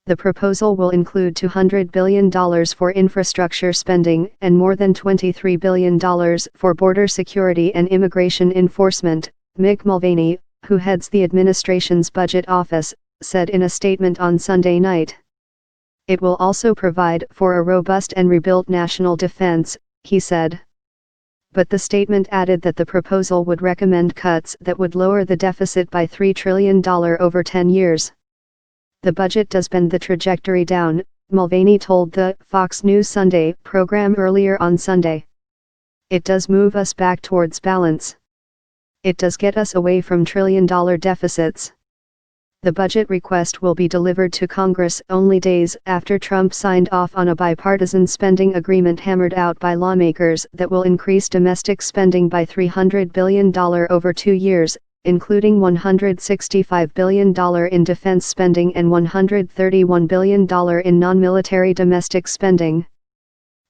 The proposal will include $200 billion for infrastructure spending and more than $23 billion for border security and immigration enforcement, Mick Mulvaney, who heads the administration's budget office, said in a statement on Sunday night. It will also provide for a robust and rebuilt national defense, he said. But the statement added that the proposal would recommend cuts that would lower the deficit by $3 trillion over 10 years. The budget does bend the trajectory down, Mulvaney told the Fox News Sunday program earlier on Sunday. It does move us back towards balance. It does get us away from trillion-dollar deficits. The budget request will be delivered to Congress only days after Trump signed off on a bipartisan spending agreement hammered out by lawmakers that will increase domestic spending by $300 billion over 2 years, including $165 billion in defense spending and $131 billion in non-military domestic spending.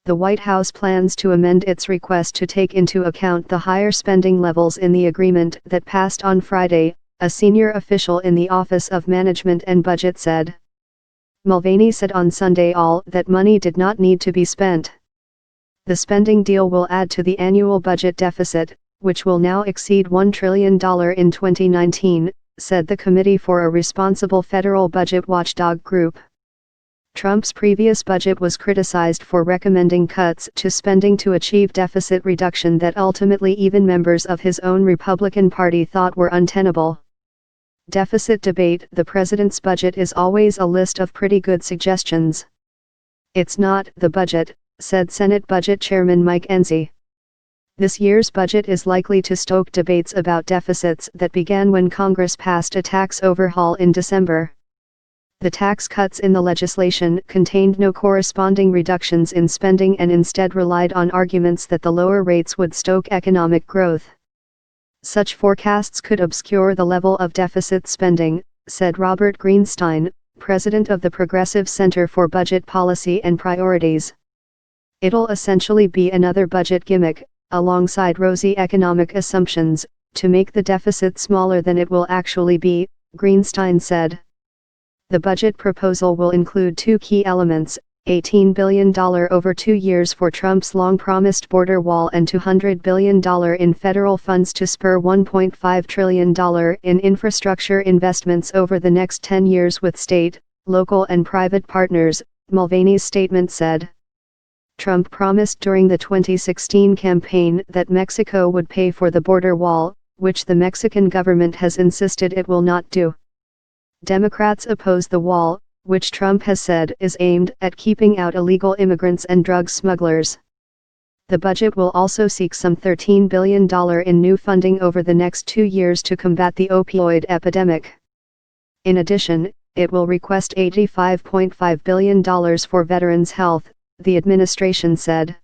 The White House plans to amend its request to take into account the higher spending levels in the agreement that passed on Friday, a senior official in the Office of Management and Budget said. Mulvaney said on Sunday that money did not need to be spent. The spending deal will add to the annual budget deficit, which will now exceed $1 trillion in 2019, said the Committee for a Responsible Federal Budget watchdog group. Trump's previous budget was criticized for recommending cuts to spending to achieve deficit reduction that ultimately even members of his own Republican Party thought were untenable. Deficit debate. The president's budget is always a list of pretty good suggestions. It's not the budget, said Senate Budget Chairman Mike Enzi. This year's budget is likely to stoke debates about deficits that began when Congress passed a tax overhaul in December. The tax cuts in the legislation contained no corresponding reductions in spending and instead relied on arguments that the lower rates would stoke economic growth. Such forecasts could obscure the level of deficit spending, said Robert Greenstein, president of the Progressive Center for Budget Policy and Priorities. It'll essentially be another budget gimmick, alongside rosy economic assumptions, to make the deficit smaller than it will actually be, Greenstein said. The budget proposal will include two key elements, $18 billion over 2 years for Trump's long-promised border wall and $200 billion in federal funds to spur $1.5 trillion in infrastructure investments over the next 10 years with state, local and private partners, Mulvaney's statement said. Trump promised during the 2016 campaign that Mexico would pay for the border wall, which the Mexican government has insisted it will not do. Democrats oppose the wall, which Trump has said is aimed at keeping out illegal immigrants and drug smugglers. The budget will also seek some $13 billion in new funding over the next 2 years to combat the opioid epidemic. In addition, it will request $85.5 billion for veterans' health, the administration said.